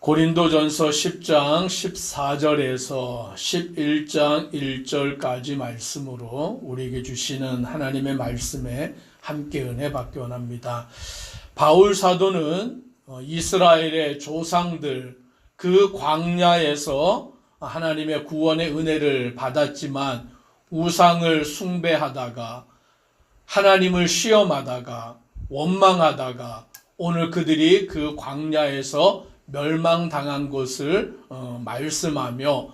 고린도전서 10장 14절에서 11장 1절까지 말씀으로 우리에게 주시는 하나님의 말씀에 함께 은혜 받기 원합니다. 바울 사도는 이스라엘의 조상들 그 광야에서 하나님의 구원의 은혜를 받았지만 우상을 숭배하다가 하나님을 시험하다가 원망하다가 오늘 그들이 그 광야에서 멸망당한 것을 말씀하며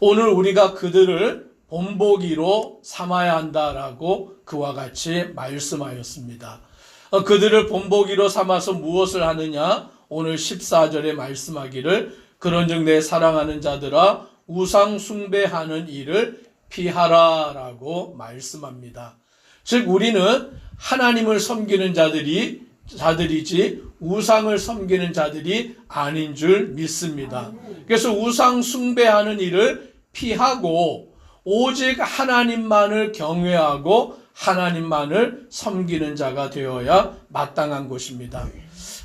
오늘 우리가 그들을 본보기로 삼아야 한다라고 그와 같이 말씀하였습니다. 그들을 본보기로 삼아서 무엇을 하느냐? 오늘 14절에 말씀하기를 그런즉 내 사랑하는 자들아 우상 숭배하는 일을 피하라라고 말씀합니다. 즉 우리는 하나님을 섬기는 자들이지 우상을 섬기는 자들이 아닌 줄 믿습니다. 그래서 우상 숭배하는 일을 피하고 오직 하나님만을 경외하고 하나님만을 섬기는 자가 되어야 마땅한 것입니다.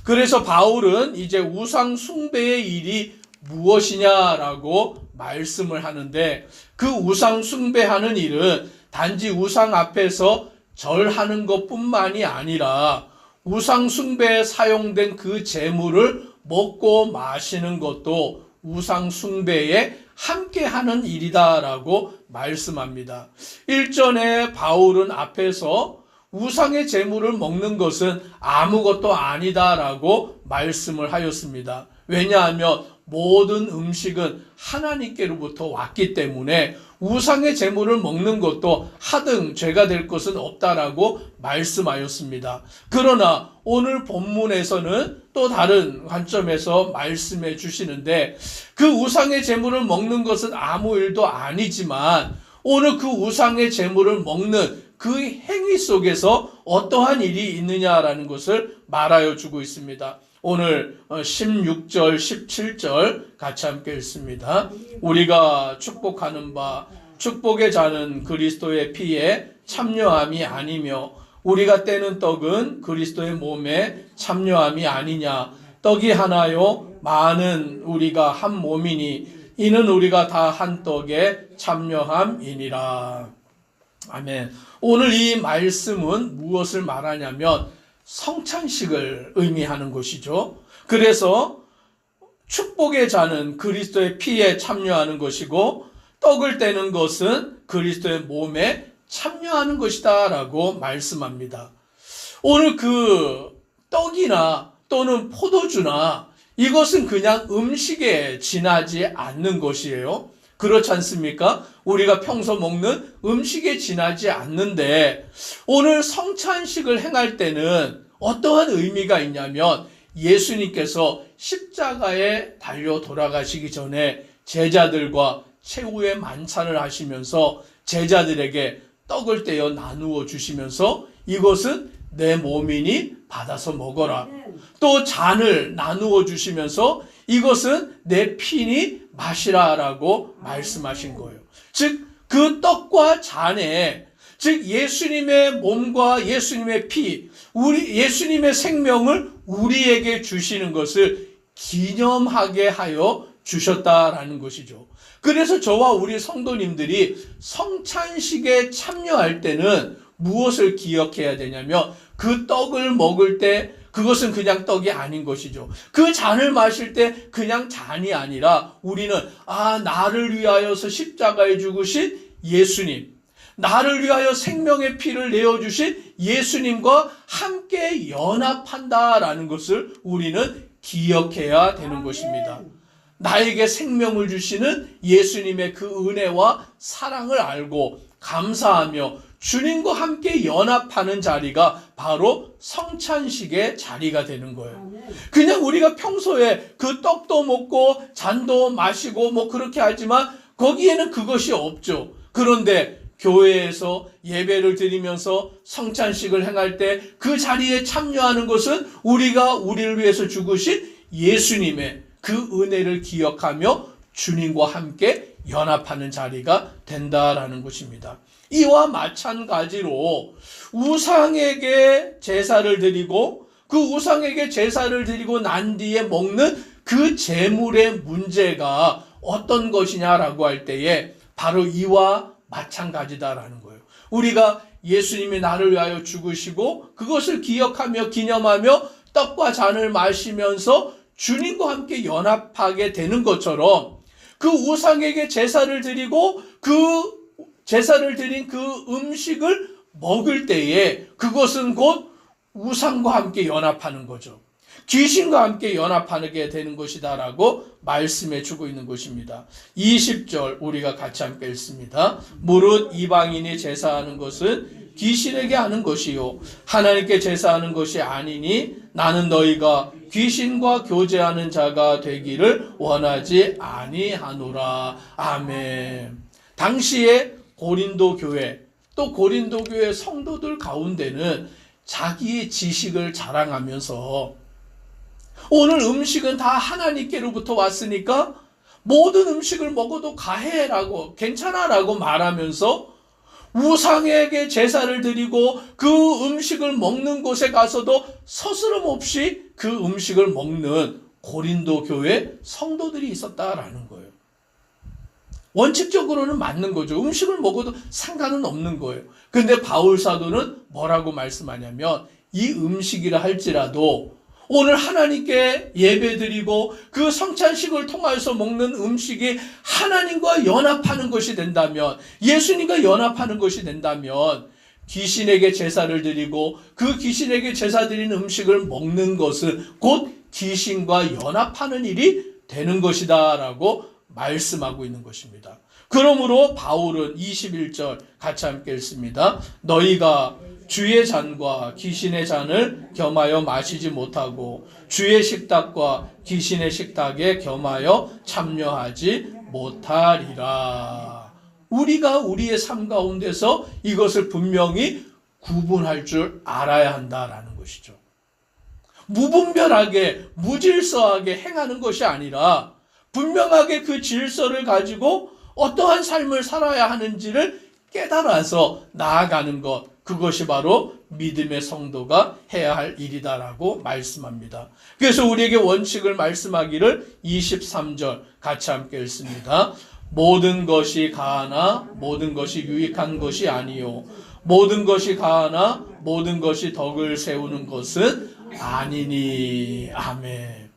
그래서 바울은 이제 우상 숭배의 일이 무엇이냐라고 말씀을 하는데 그 우상 숭배하는 일은 단지 우상 앞에서 절하는 것뿐만이 아니라 우상 숭배에 사용된 그 제물을 먹고 마시는 것도 우상 숭배에 함께하는 일이다라고 말씀합니다. 일전에 바울은 앞에서 우상의 제물을 먹는 것은 아무것도 아니다라고 말씀을 하였습니다. 왜냐하면 모든 음식은 하나님께로부터 왔기 때문에 우상의 제물을 먹는 것도 하등 죄가 될 것은 없다라고 말씀하였습니다. 그러나 오늘 본문에서는 또 다른 관점에서 말씀해 주시는데 그 우상의 제물을 먹는 것은 아무 일도 아니지만 오늘 그 우상의 제물을 먹는 그 행위 속에서 어떠한 일이 있느냐라는 것을 말하여 주고 있습니다. 오늘 16절, 17절 같이 함께 읽습니다. 우리가 축복하는 바 축복의 자는 그리스도의 피에 참여함이 아니며 우리가 떼는 떡은 그리스도의 몸에 참여함이 아니냐. 떡이 하나요 많은 우리가 한 몸이니 이는 우리가 다 한 떡에 참여함이니라. 아멘. 오늘 이 말씀은 무엇을 말하냐면 성찬식을 의미하는 것이죠. 그래서 축복의 자는 그리스도의 피에 참여하는 것이고 떡을 떼는 것은 그리스도의 몸에 참여하는 것이다 라고 말씀합니다. 오늘 그 떡이나 또는 포도주나 이것은 그냥 음식에 지나지 않는 것이에요. 그렇지 않습니까? 우리가 평소 먹는 음식에 지나지 않는데 오늘 성찬식을 행할 때는 어떠한 의미가 있냐면 예수님께서 십자가에 달려 돌아가시기 전에 제자들과 최후의 만찬을 하시면서 제자들에게 떡을 떼어 나누어 주시면서 이것은 내 몸이니 받아서 먹어라. 또 잔을 나누어 주시면서 이것은 내 피니 마시라라고 말씀하신 거예요. 즉 그 떡과 잔에 즉 예수님의 몸과 예수님의 피, 예수님의 생명을 우리에게 주시는 것을 기념하게 하여 주셨다라는 것이죠. 그래서 저와 우리 성도님들이 성찬식에 참여할 때는 무엇을 기억해야 되냐면 그 떡을 먹을 때 그것은 그냥 떡이 아닌 것이죠. 그 잔을 마실 때 그냥 잔이 아니라 우리는 나를 위하여서 십자가에 죽으신 예수님, 나를 위하여 생명의 피를 내어주신 예수님과 함께 연합한다라는 것을 우리는 기억해야 되는 것입니다. 나에게 생명을 주시는 예수님의 그 은혜와 사랑을 알고 감사하며 주님과 함께 연합하는 자리가 바로 성찬식의 자리가 되는 거예요. 그냥 우리가 평소에 그 떡도 먹고 잔도 마시고 뭐 그렇게 하지만 거기에는 그것이 없죠. 그런데 교회에서 예배를 드리면서 성찬식을 행할 때 그 자리에 참여하는 것은 우리가 우리를 위해서 죽으신 예수님의 그 은혜를 기억하며 주님과 함께 연합하는 자리가 된다라는 것입니다. 이와 마찬가지로 우상에게 제사를 드리고 그 우상에게 제사를 드리고 난 뒤에 먹는 그 재물의 문제가 어떤 것이냐라고 할 때에 바로 이와 마찬가지다라는 거예요. 우리가 예수님이 나를 위하여 죽으시고 그것을 기억하며 기념하며 떡과 잔을 마시면서 주님과 함께 연합하게 되는 것처럼 그 우상에게 제사를 드리고 그 제사를 드린 그 음식을 먹을 때에 그것은 곧 우상과 함께 연합하는 거죠. 귀신과 함께 연합하게 되는 것이다라고 말씀해 주고 있는 것입니다. 20절 우리가 같이 함께 읽습니다. 무릇 이방인이 제사하는 것은 귀신에게 하는 것이요 하나님께 제사하는 것이 아니니 나는 너희가 귀신과 교제하는 자가 되기를 원하지 아니하노라. 아멘. 당시에 고린도 교회 또 고린도 교회 성도들 가운데는 자기의 지식을 자랑하면서 오늘 음식은 다 하나님께로부터 왔으니까 모든 음식을 먹어도 가해라고 괜찮아라고 말하면서 우상에게 제사를 드리고 그 음식을 먹는 곳에 가서도 서스럼 없이 그 음식을 먹는 고린도 교회 성도들이 있었다라는 거예요. 원칙적으로는 맞는 거죠. 음식을 먹어도 상관은 없는 거예요. 그런데 바울 사도는 뭐라고 말씀하냐면 이 음식이라 할지라도 오늘 하나님께 예배드리고 그 성찬식을 통하여서 먹는 음식이 하나님과 연합하는 것이 된다면, 예수님과 연합하는 것이 된다면 귀신에게 제사를 드리고 그 귀신에게 제사 드린 음식을 먹는 것은 곧 귀신과 연합하는 일이 되는 것이다 라고 말씀하고 있는 것입니다. 그러므로 바울은 21절 같이 함께 읽습니다. 너희가 주의 잔과 귀신의 잔을 겸하여 마시지 못하고 주의 식탁과 귀신의 식탁에 겸하여 참여하지 못하리라. 우리가 우리의 삶 가운데서 이것을 분명히 구분할 줄 알아야 한다라는 것이죠. 무분별하게 무질서하게 행하는 것이 아니라 분명하게 그 질서를 가지고 어떠한 삶을 살아야 하는지를 깨달아서 나아가는 것, 그것이 바로 믿음의 성도가 해야 할 일이다라고 말씀합니다. 그래서 우리에게 원칙을 말씀하기를 23절 같이 함께 읽습니다. 모든 것이 가하나 모든 것이 유익한 것이 아니요 모든 것이 가하나 모든 것이 덕을 세우는 것은 아니니. 아멘.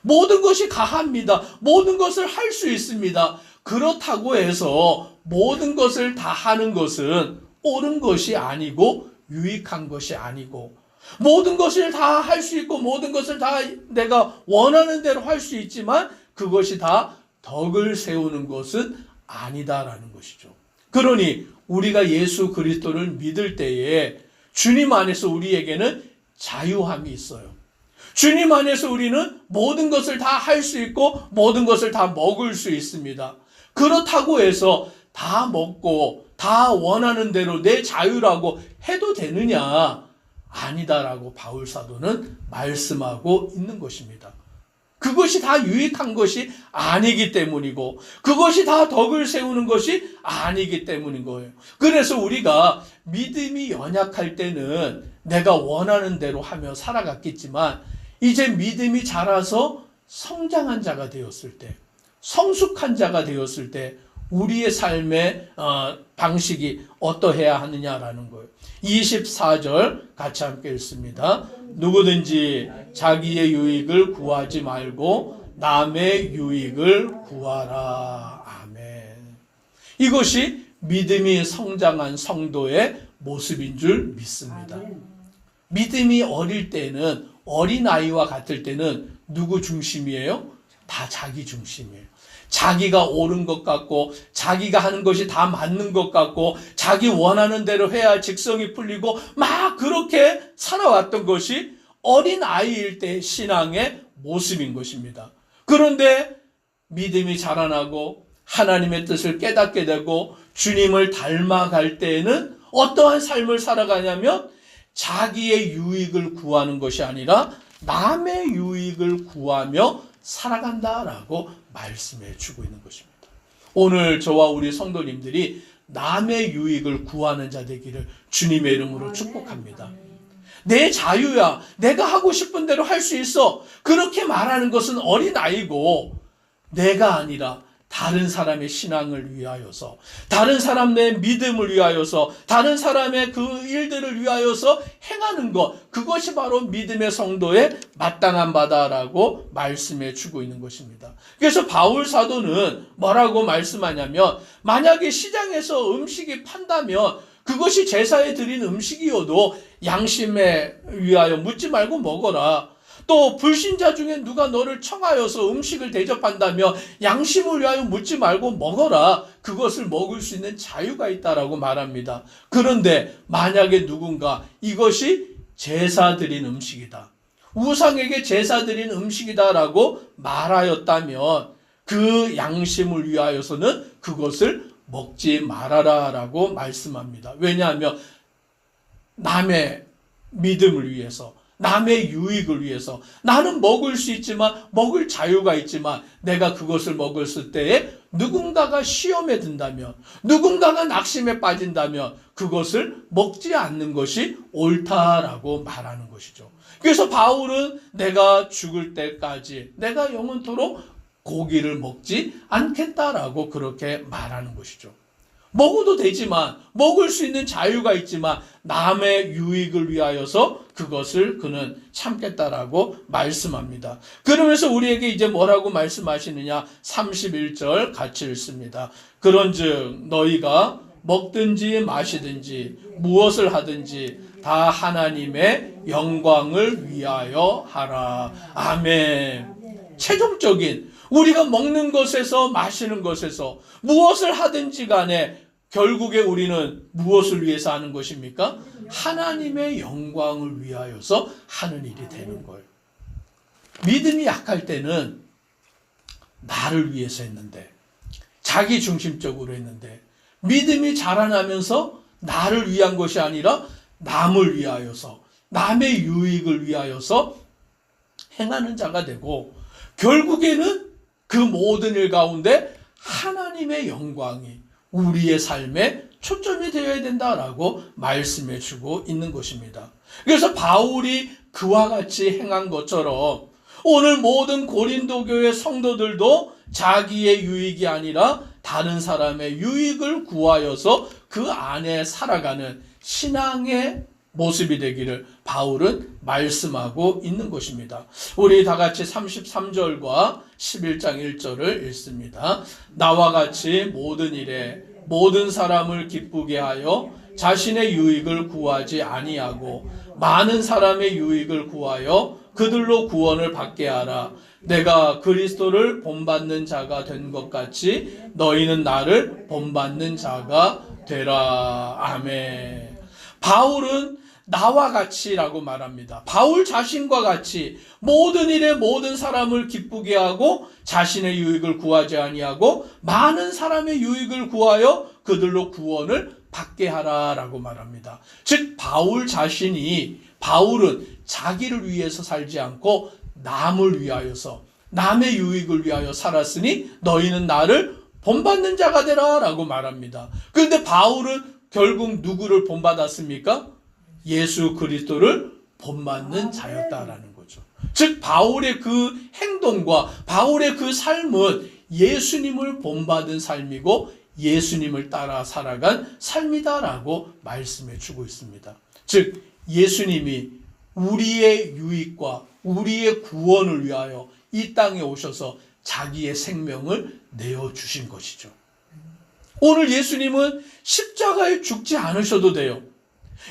모든 것이 가합니다. 모든 것을 할 수 있습니다. 그렇다고 해서 모든 것을 다 하는 것은 옳은 것이 아니고 유익한 것이 아니고, 모든 것을 다 할 수 있고 모든 것을 다 내가 원하는 대로 할 수 있지만 그것이 다 덕을 세우는 것은 아니다라는 것이죠. 그러니 우리가 예수 그리스도를 믿을 때에 주님 안에서 우리에게는 자유함이 있어요. 주님 안에서 우리는 모든 것을 다 할 수 있고 모든 것을 다 먹을 수 있습니다. 그렇다고 해서 다 먹고 다 원하는 대로 내 자유라고 해도 되느냐? 아니다라고 바울 사도는 말씀하고 있는 것입니다. 그것이 다 유익한 것이 아니기 때문이고 그것이 다 덕을 세우는 것이 아니기 때문인 거예요. 그래서 우리가 믿음이 연약할 때는 내가 원하는 대로 하며 살아갔겠지만 이제 믿음이 자라서 성장한 자가 되었을 때, 성숙한 자가 되었을 때 우리의 삶의 방식이 어떠해야 하느냐라는 거예요. 24절 같이 함께 읽습니다. 누구든지 자기의 유익을 구하지 말고 남의 유익을 구하라. 아멘. 이것이 믿음이 성장한 성도의 모습인 줄 믿습니다. 믿음이 어릴 때는, 어린아이와 같을 때는 누구 중심이에요? 다 자기 중심이에요. 자기가 옳은 것 같고 자기가 하는 것이 다 맞는 것 같고 자기 원하는 대로 해야 직성이 풀리고 막 그렇게 살아왔던 것이 어린아이일 때의 신앙의 모습인 것입니다. 그런데 믿음이 자라나고 하나님의 뜻을 깨닫게 되고 주님을 닮아갈 때에는 어떠한 삶을 살아가냐면 자기의 유익을 구하는 것이 아니라 남의 유익을 구하며 살아간다라고 말씀해 주고 있는 것입니다. 오늘 저와 우리 성도님들이 남의 유익을 구하는 자 되기를 주님의 이름으로 축복합니다. 내 자유야. 내가 하고 싶은 대로 할 수 있어. 그렇게 말하는 것은 어린아이고, 내가 아니라 다른 사람의 신앙을 위하여서, 다른 사람의 믿음을 위하여서, 다른 사람의 그 일들을 위하여서 행하는 것, 그것이 바로 믿음의 성도의 마땅한 바다라고 말씀해 주고 있는 것입니다. 그래서 바울 사도는 뭐라고 말씀하냐면, 만약에 시장에서 음식이 판다면 그것이 제사에 드린 음식이어도 양심에 위하여 묻지 말고 먹어라. 또 불신자 중에 누가 너를 청하여서 음식을 대접한다며 양심을 위하여 묻지 말고 먹어라. 그것을 먹을 수 있는 자유가 있다라고 말합니다. 그런데 만약에 누군가 이것이 제사 드린 음식이다, 우상에게 제사 드린 음식이다라고 말하였다면 그 양심을 위하여서는 그것을 먹지 말아라라고 말씀합니다. 왜냐하면 남의 믿음을 위해서, 남의 유익을 위해서, 나는 먹을 수 있지만, 먹을 자유가 있지만, 내가 그것을 먹었을 때에 누군가가 시험에 든다면, 누군가가 낙심에 빠진다면 그것을 먹지 않는 것이 옳다라고 말하는 것이죠. 그래서 바울은 내가 죽을 때까지, 내가 영원토록 고기를 먹지 않겠다라고 그렇게 말하는 것이죠. 먹어도 되지만, 먹을 수 있는 자유가 있지만 남의 유익을 위하여서 그것을 그는 참겠다라고 말씀합니다. 그러면서 우리에게 이제 뭐라고 말씀하시느냐, 31절 같이 읽습니다. 그런즉 너희가 먹든지 마시든지 무엇을 하든지 다 하나님의 영광을 위하여 하라. 아멘. 최종적인, 우리가 먹는 것에서 마시는 것에서 무엇을 하든지 간에 결국에 우리는 무엇을 위해서 하는 것입니까? 하나님의 영광을 위하여서 하는 일이 되는 거예요. 믿음이 약할 때는 나를 위해서 했는데, 자기 중심적으로 했는데, 믿음이 자라나면서 나를 위한 것이 아니라 남을 위하여서, 남의 유익을 위하여서 행하는 자가 되고, 결국에는 그 모든 일 가운데 하나님의 영광이 우리의 삶에 초점이 되어야 된다라고 말씀해 주고 있는 것입니다. 그래서 바울이 그와 같이 행한 것처럼 오늘 모든 고린도 교회 성도들도 자기의 유익이 아니라 다른 사람의 유익을 구하여서 그 안에 살아가는 신앙의 모습이 되기를 바울은 말씀하고 있는 것입니다. 우리 다 같이 33절과 11장 1절을 읽습니다. 나와 같이 모든 일에 모든 사람을 기쁘게 하여 자신의 유익을 구하지 아니하고 많은 사람의 유익을 구하여 그들로 구원을 받게 하라. 내가 그리스도를 본받는 자가 된 것 같이 너희는 나를 본받는 자가 되라. 아멘. 바울은 나와 같이라고 말합니다. 바울 자신과 같이 모든 일에 모든 사람을 기쁘게 하고 자신의 유익을 구하지 아니하고 많은 사람의 유익을 구하여 그들로 구원을 받게 하라라고 말합니다. 즉 바울은 자기를 위해서 살지 않고 남을 위하여서, 남의 유익을 위하여 살았으니 너희는 나를 본받는 자가 되라 라고 말합니다. 그런데 바울은 결국 누구를 본받았습니까? 예수 그리스도를 본받는 자였다라는 거죠. 즉 바울의 그 행동과 바울의 그 삶은 예수님을 본받은 삶이고 예수님을 따라 살아간 삶이다라고 말씀해 주고 있습니다. 즉 예수님이 우리의 유익과 우리의 구원을 위하여 이 땅에 오셔서 자기의 생명을 내어주신 것이죠. 오늘 예수님은 십자가에 죽지 않으셔도 돼요.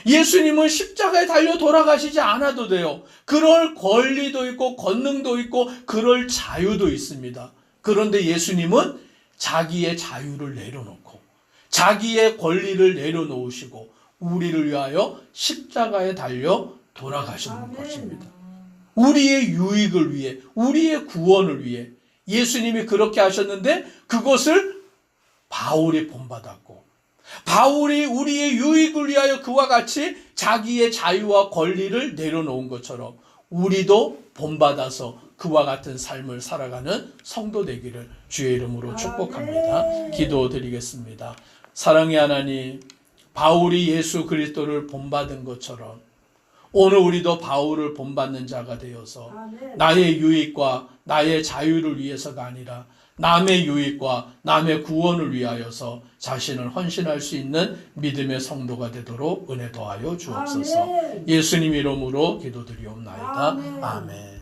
예수님은 십자가에 달려 돌아가시지 않아도 돼요. 그럴 권리도 있고 권능도 있고 그럴 자유도 있습니다. 그런데 예수님은 자기의 자유를 내려놓고 자기의 권리를 내려놓으시고 우리를 위하여 십자가에 달려 돌아가시는 것입니다. 우리의 유익을 위해, 우리의 구원을 위해 예수님이 그렇게 하셨는데 그것을 바울이 본받았고, 바울이 우리의 유익을 위하여 그와 같이 자기의 자유와 권리를 내려놓은 것처럼 우리도 본받아서 그와 같은 삶을 살아가는 성도 되기를 주의 이름으로 축복합니다. 기도드리겠습니다. 사랑의 하나님, 바울이 예수 그리스도를 본받은 것처럼 오늘 우리도 바울을 본받는 자가 되어서 아멘. 나의 유익과 나의 자유를 위해서가 아니라 남의 유익과 남의 구원을 위하여서 자신을 헌신할 수 있는 믿음의 성도가 되도록 은혜 더하여 주옵소서. 아멘. 예수님 이름으로 기도드리옵나이다. 아멘. 아멘.